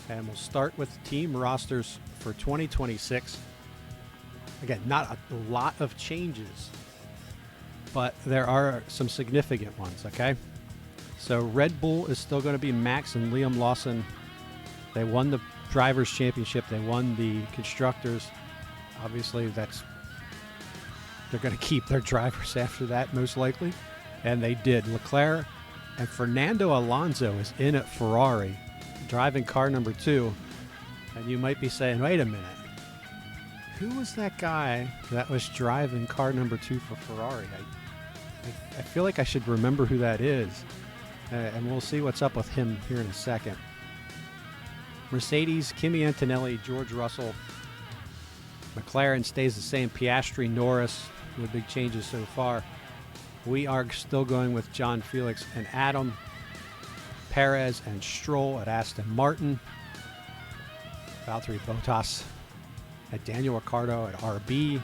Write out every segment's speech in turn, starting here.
And we'll start with team rosters for 2026. Again, not a lot of changes, but there are some significant ones, okay? So Red Bull is still going to be Max and Liam Lawson. They won the Drivers' Championship. They won the Constructors. Obviously, they're going to keep their drivers after that, most likely. And they did. Leclerc and Fernando Alonso is in at Ferrari, driving car number 2. And you might be saying, wait a minute. Who was that guy that was driving car number 2 for Ferrari? I feel like I should remember who that is. And we'll see what's up with him here in a second. Mercedes, Kimi Antonelli, George Russell. McLaren stays the same. Piastri, Norris, no big changes so far. We are still going with John Felix and Adam. Perez and Stroll at Aston Martin. Valtteri Bottas at Daniel Ricciardo at RB.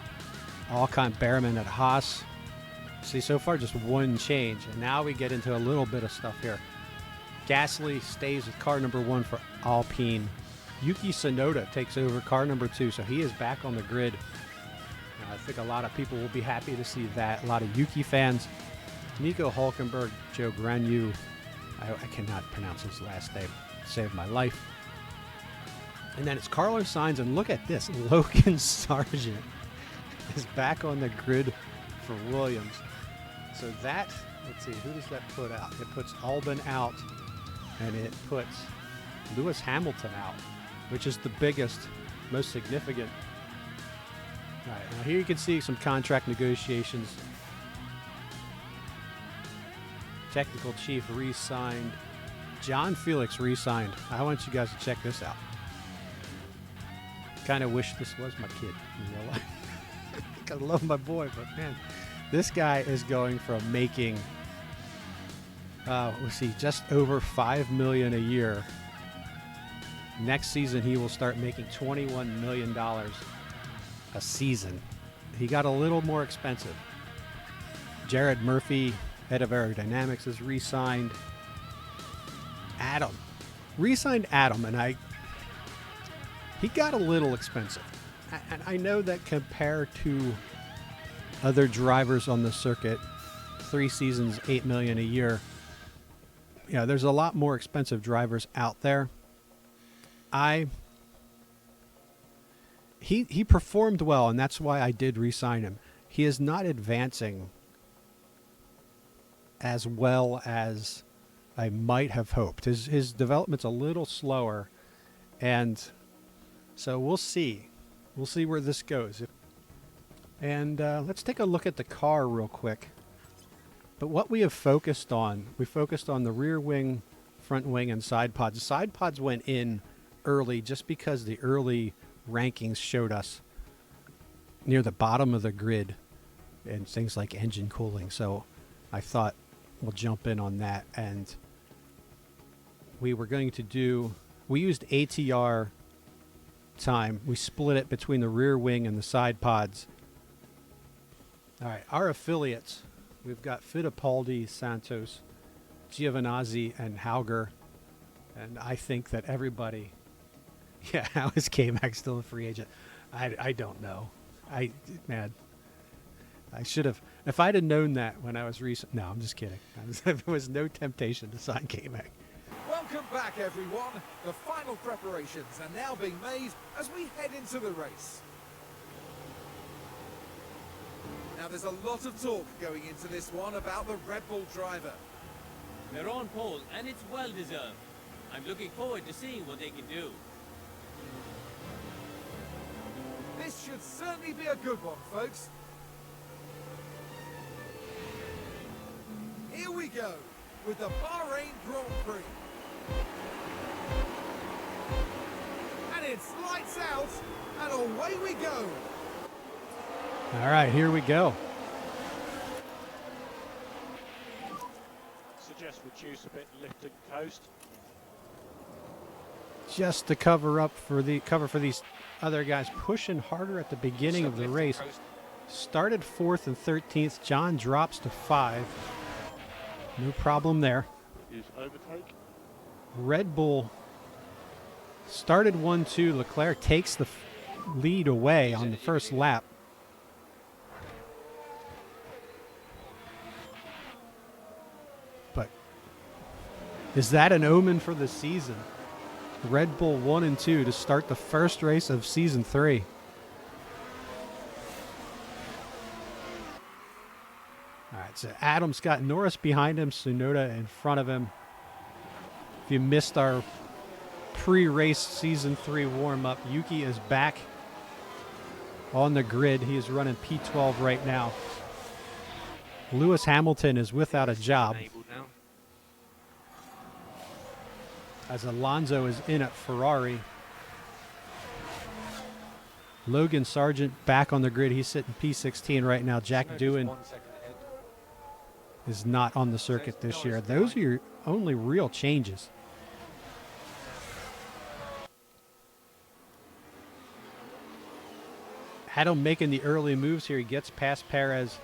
Alcon Behrman at Haas. See, so far just one change, and now we get into a little bit of stuff here. Gasly stays with car number 1 for Alpine. Yuki Tsunoda takes over car number 2, so he is back on the grid. I think a lot of people will be happy to see that. A lot of Yuki fans. Nico Hulkenberg, Joe Granyu. I cannot pronounce his last name. Saved my life. And then it's Carlos Sainz, and look at this. Logan Sargent is back on the grid for Williams. So that, let's see, who does that put out? It puts Albon out, and it puts Lewis Hamilton out, which is the biggest, most significant. All right, now here you can see some contract negotiations. Technical chief re-signed. John Felix re-signed. I want you guys to check this out. Kind of wish this was my kid in real life. I love my boy, but man, this guy is going from making, let's see, just over $5 million a year. Next season, he will start making $21 million a season. He got a little more expensive. Jared Murphy, head of aerodynamics, is re-signed. Adam, re-signed Adam, and he got a little expensive. And I know that compared to other drivers on the circuit, 3 seasons, $8 million a year, there's a lot more expensive drivers out there. He performed well, and that's why I did re-sign him. He is not advancing as well as I might have hoped. His development's a little slower, and so we'll see. We'll see where this goes. And let's take a look at the car real quick. But what we have focused on, we focused on the rear wing, front wing, and side pods. The side pods went in early just because the early rankings showed us near the bottom of the grid and things like engine cooling. So I thought we'll jump in on that. And we were going to do, we used ATR time. We split it between the rear wing and the side pods. All right, our affiliates, we've got Fittipaldi, Santos, Giovinazzi, and Hauger. And I think that everybody, how is K-Mac still a free agent? I don't know. I should have, if I'd have known that when I was recent. No, I'm just kidding. There was no temptation to sign K-Mac. Welcome back, everyone. The final preparations are now being made as we head into the race. Now, there's a lot of talk going into this one about the Red Bull driver. They're on pole, and it's well deserved. I'm looking forward to seeing what they can do. This should certainly be a good one, folks. Here we go with the Bahrain Grand Prix. And it's lights out, and away we go. All right, here we go. Suggest reduce a bit lift and coast. Just to cover for these other guys pushing harder at the beginning of the race. Started 4th and 13th. John drops to 5. No problem there. Use overtake. Red Bull Started 1-2. Leclerc takes the lead away on the first lap. But is that an omen for the season? Red Bull 1 and 2 to start the first race of season 3. All right, so Adam's got Norris behind him, Tsunoda in front of him. If you missed our pre-race season 3 warm-up, Yuki is back on the grid. He is running P12 right now. Lewis Hamilton is without a job, as Alonso is in at Ferrari. Logan Sargent back on the grid. He's sitting P16 right now. Jack Doohan is not on the circuit this year. Those are your only real changes. Adam making the early moves here. He gets past Perez.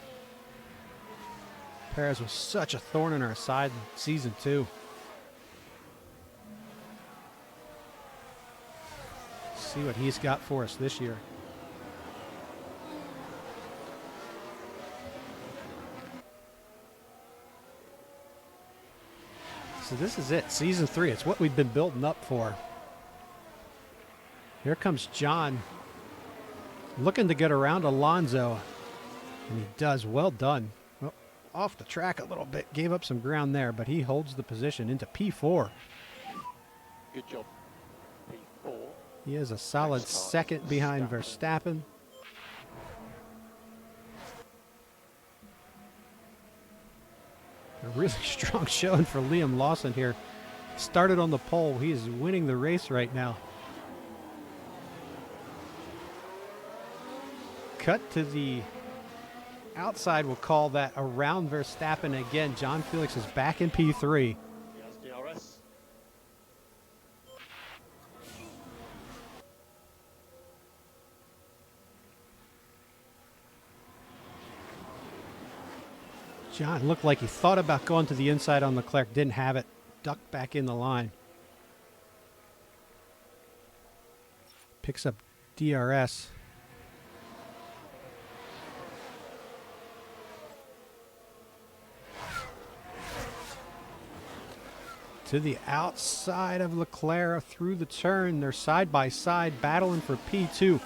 Perez was such a thorn in our side in season 2. See what he's got for us this year. So this is it, season 3. It's what we've been building up for. Here comes John, looking to get around Alonso, and he does. Well done. Well, off the track a little bit, gave up some ground there, but he holds the position into P4. Good job, P4. He is a solid second behind Verstappen. A really strong showing for Liam Lawson here. Started on the pole. He is winning the race right now. Cut to the outside. We'll call that around Verstappen again. John Felix is back in P3. Yes, DRS. John looked like he thought about going to the inside on Leclerc. Didn't have it. Ducked back in the line. Picks up DRS. To the outside of Leclerc through the turn. They're side by side battling for P2.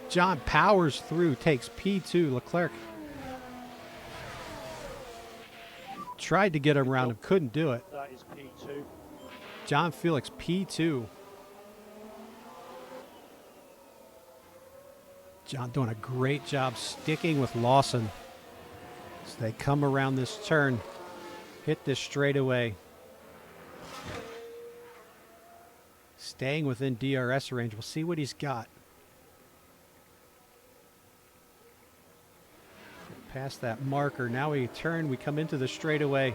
John powers through, takes P2. Leclerc tried to get around him, couldn't do it. That is P2. John Felix P2. John doing a great job sticking with Lawson as they come around this turn, hit this straightaway. Staying within DRS range. We'll see what he's got. Past that marker. Now we turn. We come into the straightaway.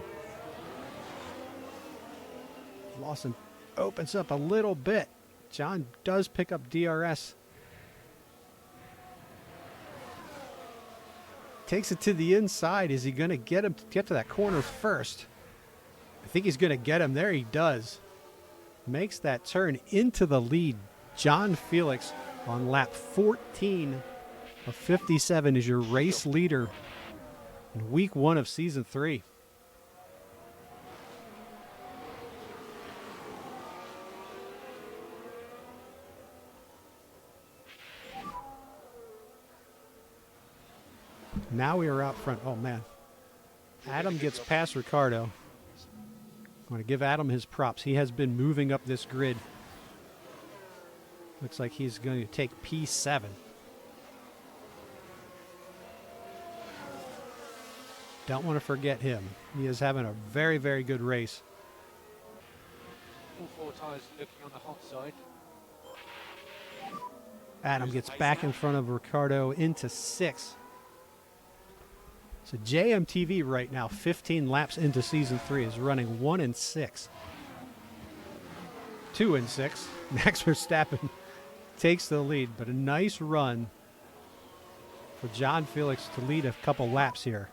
Lawson opens up a little bit. John does pick up DRS. Takes it to the inside. Is he going to get him to get to that corner first? I think he's going to get him. There he does. Makes that turn into the lead. John Felix on lap 14 of 57 is your race leader in week 1 of season 3. Now we are out front. Oh, man. Adam gets past Ricardo. I want to give Adam his props. He has been moving up this grid. Looks like he's going to take P7. Don't want to forget him. He is having a very, very good race. All 4 tyres looking on the hot side. Adam gets back in front of Ricardo into 6. So JMTv right now, 15 laps into season 3, is running 1 and 6. 2 and 6. Max Verstappen takes the lead, but a nice run for John Felix to lead a couple laps here.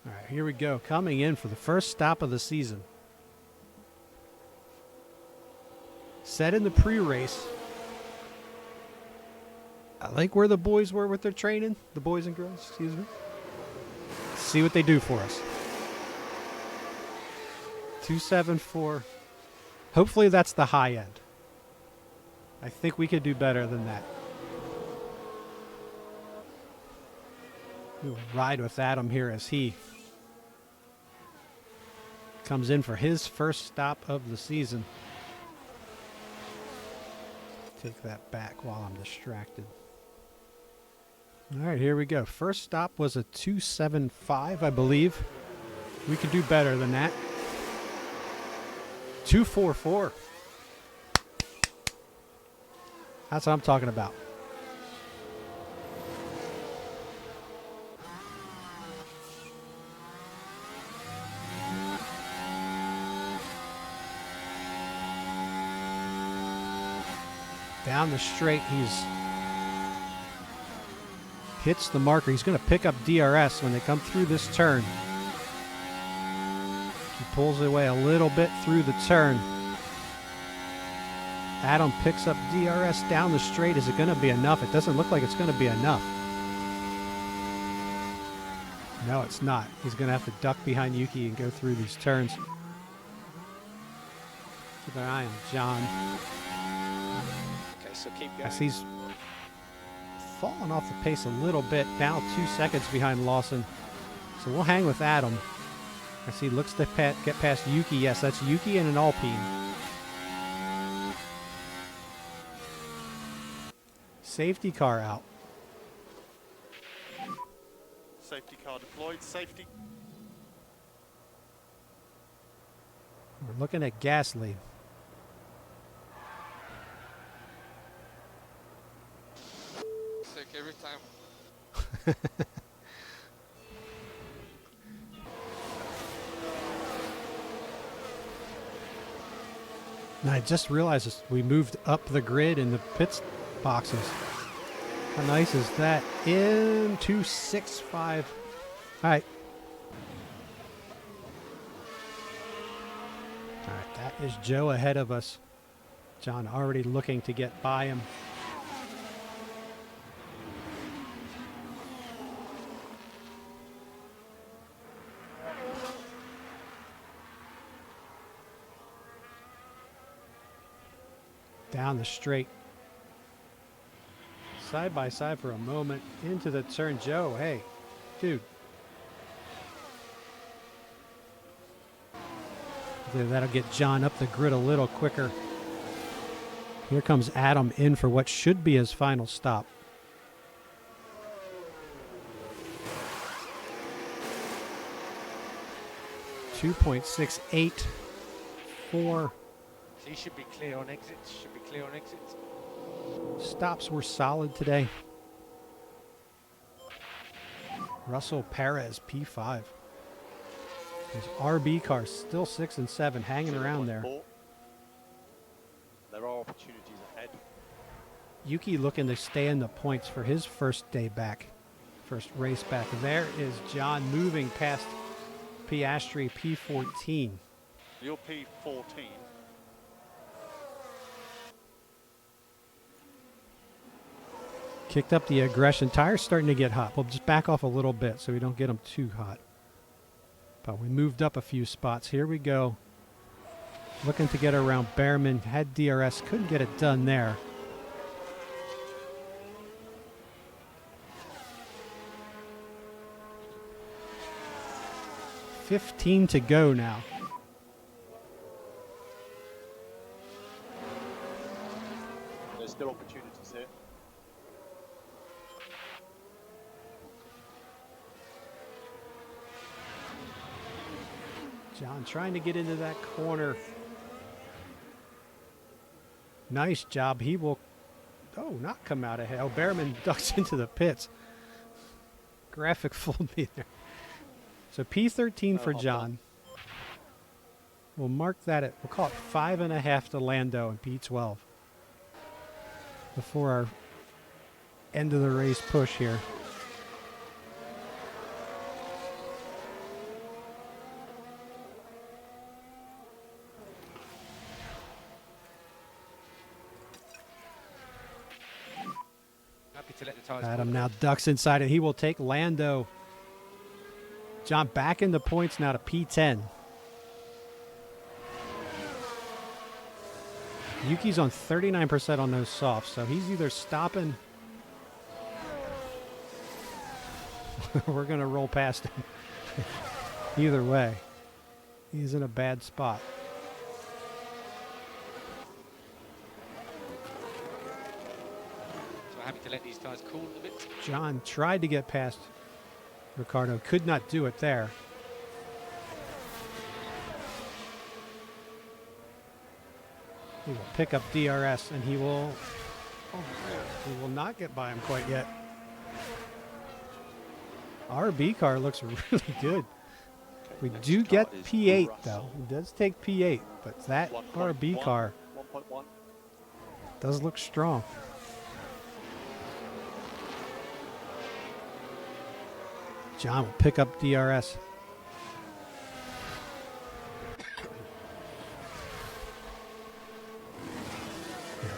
All right, here we go. Coming in for the first stop of the season. said in the pre-race, I like where the boys were with their training. The boys and girls, excuse me. See what they do for us. 274. Hopefully that's the high end. I think we could do better than that. We'll ride with Adam here as he comes in for his first stop of the season. Take that back while I'm distracted. All right, here we go. First stop was a 275, I believe. We could do better than that. 244. That's what I'm talking about. Down the straight, he's hits the marker. He's going to pick up DRS when they come through this turn. He pulls away a little bit through the turn. Adam picks up DRS down the straight. Is it going to be enough? It doesn't look like it's going to be enough. No, it's not. He's going to have to duck behind Yuki and go through these turns. Keep an eye on John. Okay, so keep going. As he's fallen off the pace a little bit, now 2 seconds behind Lawson. So we'll hang with Adam as he looks to get past Yuki. Yes, that's Yuki and an Alpine. Safety car out. Safety car deployed. Safety. We're looking at Gasly. Sick every time. And I just realized we moved up the grid in the pits boxes. How nice is that? In 265. All right. All right, that is Joe ahead of us. John already looking to get by him. Down the straight. Side by side for a moment. Into the turn. Joe, hey, dude. That'll get John up the grid a little quicker. Here comes Adam in for what should be his final stop. .684. So he should be clear on exits. Should be clear on exits. Stops were solid today. Russell Perez, P5. His RB car still 6 and 7, hanging around there. There are opportunities ahead. Yuki looking to stay in the points for his first day back. First race back. There is John moving past Piastri, P14. You're P14. Kicked up the aggression. Tires starting to get hot. We'll just back off a little bit so we don't get them too hot. But we moved up a few spots. Here we go. Looking to get around Behrman. Had DRS. Couldn't get it done there. $15 to go now. There's still opportunities here. John trying to get into that corner. Nice job. He will, not come out ahead. Oh, Behrman ducks into the pits. Graphic fooled me there. So P13 for John. We'll mark that at, we'll call it 5.5 to Lando and P12. Before our end of the race push here. to let the tyres Adam cool. now ducks inside, and he will take Lando. John back in the points now to P10. Yuki's on 39% on those softs, so he's either stopping we're going to roll past him. Either way, he's in a bad spot. So happy to let these tyres cool a bit. John tried to get past Ricardo, could not do it there. He will pick up DRS, and he will not get by him quite yet. RB car looks really good. We do get P8 though. It does take P8, but that RB car 1.1. does look strong. John will pick up DRS.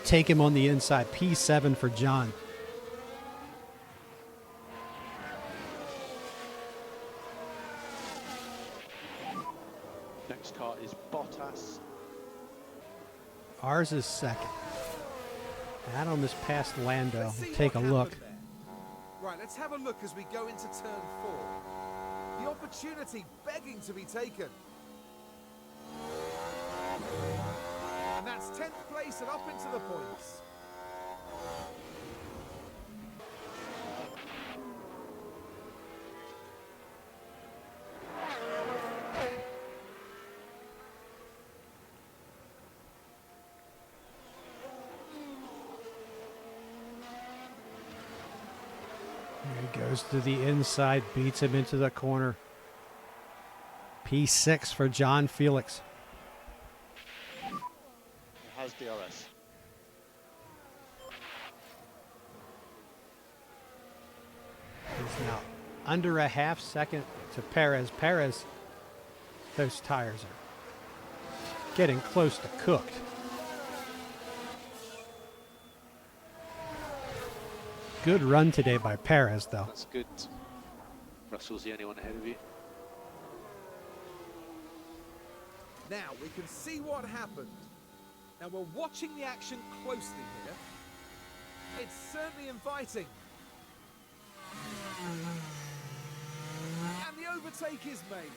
Take him on the inside. P7 for John. Next car is Bottas. Ours is second. Adam is past Lando. Let's see Take a what look. happened there. Right, let's have a look as we go into turn 4. The opportunity begging to be taken. And that's 10th place and up into the points. Here he goes to the inside, beats him into the corner. P6 for John Felix. It has DRS. He's now under a half second to Perez. Perez, those tires are getting close to cooked. Good run today by Perez, though. That's good. Russell's the only one ahead of you. Now we can see what happened. Now we're watching the action closely here. It's certainly inviting. And the overtake is made.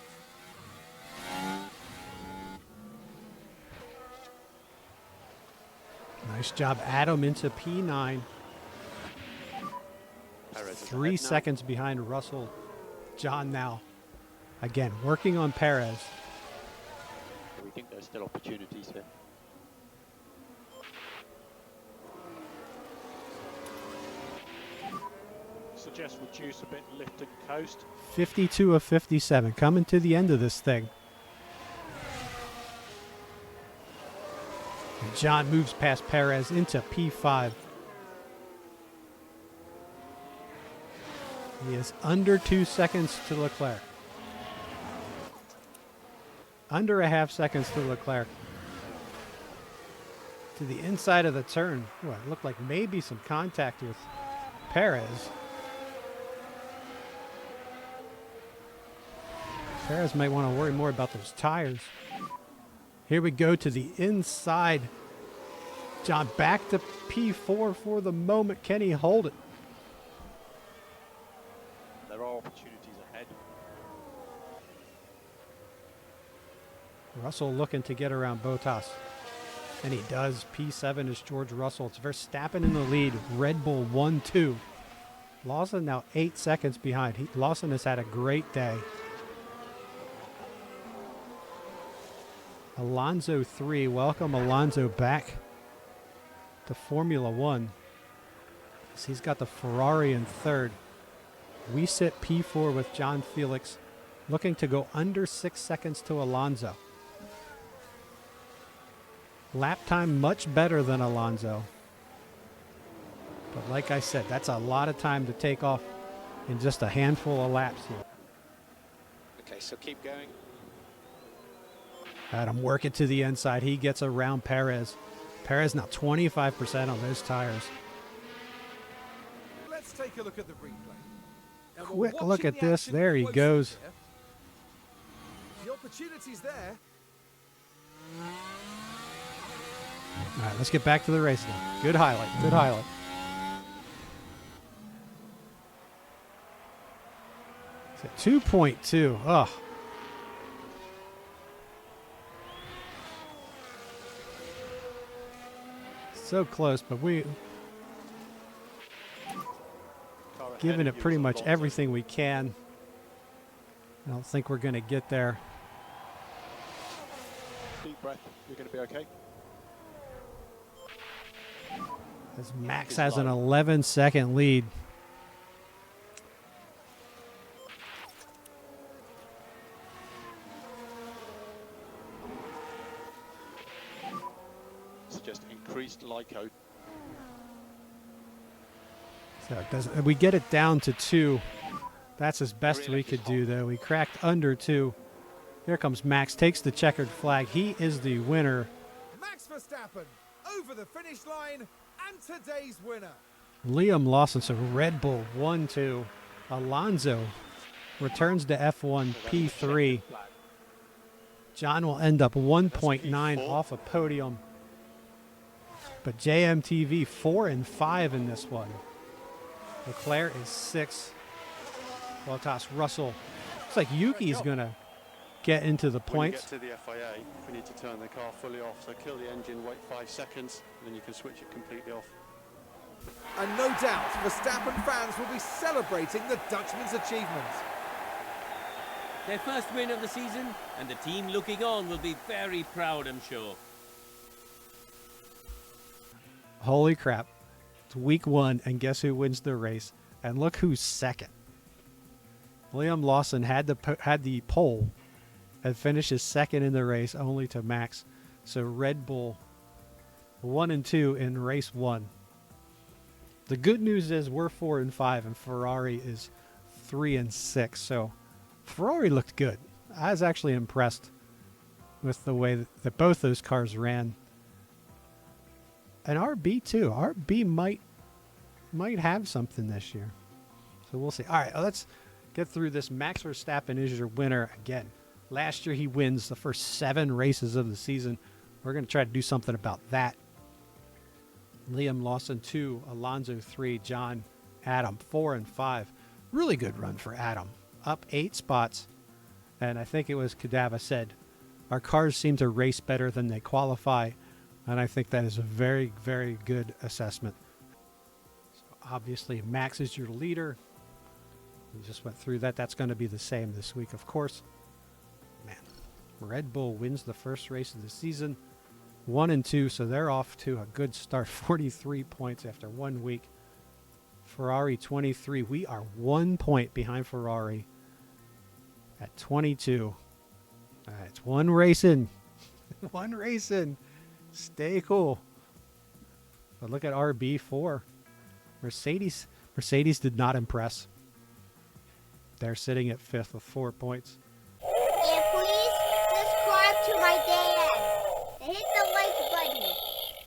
Nice job, Adam into P9. Perez is 3 ahead now. seconds behind Russell. John now, again, working on Perez. We think there's still opportunities here. Suggest reduce a bit, lift and coast. 52 of 57, coming to the end of this thing. And John moves past Perez into P5. He is under 2 seconds to Leclerc. Under a half seconds to Leclerc. To the inside of the turn. Ooh, it looked like maybe some contact with Perez. Perez might want to worry more about those tires. Here we go to the inside. John back to P4 for the moment. Can he hold it? There are opportunities ahead. Russell looking to get around Bottas. And he does. P7 is George Russell. It's Verstappen in the lead. Red Bull 1-2. Lawson now 8 seconds behind. Lawson has had a great day. Alonso 3. Welcome Alonso back to Formula 1. So he's got the Ferrari in third. We sit P4 with John Felix, looking to go under 6 seconds to Alonso. Lap time much better than Alonso. But like I said, that's a lot of time to take off in just a handful of laps here. Okay, so keep going. Adam working to the inside. He gets around Perez. Perez now 25% on those tires. take a look at the replay. Now, we're Quick look watching at the this. action There he closely goes. here. The opportunity's there. All right, let's get back to the race now. Good highlight. Good highlight. So 2.2. Ugh. So close, but we Car ahead giving of it you pretty is much Alonso. everything we can. I don't think we're going to get there. Deep breath. You're going to be okay. As Max He's has an low. 11-second lead. It's just increased LICO. So it doesn't, we get it down to 2. That's as best Really we could hot. do, though. We cracked under 2. Here comes Max, takes the checkered flag. He is the winner. Max Verstappen over the finish line and today's winner. Liam Lawson, so Red Bull 1-2. Alonso returns to F1 P3. John will end up 1.9 P4. off a podium. But JMTV 4 and 5 in this one. Leclerc is 6. Bottas, Russell. Looks like Yuki's going to get into the When you points. get to the FIA, we need to turn the car fully off. So kill the engine, wait 5 seconds, and then you can switch it completely off. And no doubt, Verstappen fans will be celebrating the Dutchman's achievement. Their first win of the season, and the team looking on will be very proud, I'm sure. Holy crap. It's week 1, and guess who wins the race? And look who's second. Liam Lawson had the pole and finishes second in the race, only to Max. So Red Bull 1 and 2 in race 1. The good news is we're 4 and 5, and Ferrari is 3 and 6. So Ferrari looked good. I was actually impressed with the way that both those cars ran. And RB too. RB might have something this year. So we'll see. All right, let's get through this. Max Verstappen is your winner again. Last year he wins the first 7 races of the season. We're going to try to do something about that. Liam Lawson 2, Alonso 3, John, Adam 4 and 5. Really good run for Adam. Up 8 spots. And I think it was Kadava said, our cars seem to race better than they qualify. And I think that is a very, very good assessment. So obviously, Max is your leader. We just went through that. That's going to be the same this week, of course. Man, Red Bull wins the first race of the season. 1 and 2, so they're off to a good start. 43 points after 1 week. Ferrari 23. We are 1 point behind Ferrari at 22. All right, it's one race in. One race in. Stay cool. But look at RB4. Mercedes did not impress. They're sitting at 5th with 4 points.